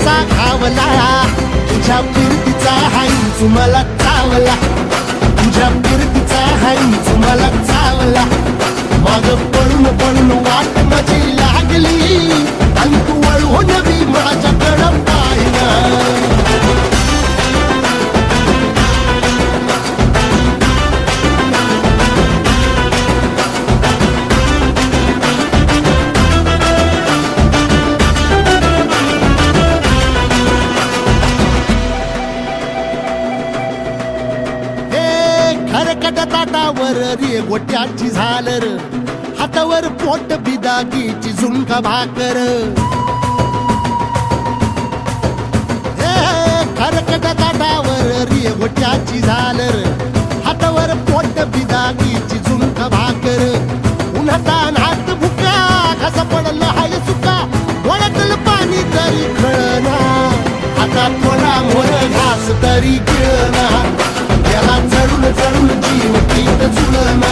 कसा घावला, तुझ्या फिरतीचा हाईच मला चावला, तुझ्या फिरतीचा हाईच मला चावला. माग पळून पळून वाट माझी लागली आणि तू वळून बी माझ्याकडं पाहिना. खरकट ताटावर रे गोट्याची झालर, हातावर पोट बिदागीची झुणका भाकर. खरकट ताटावर रे गोट्याची झालर, हातावर पोट बिदागीची झुणका भाकर. उन्हातान हात भुका, कसा पडलं हाय सुका, वळतल पाणी तरी कळना, आता थोडा मोर घास तरी गिळना. याला चढून चढून जीव पीत झुलना.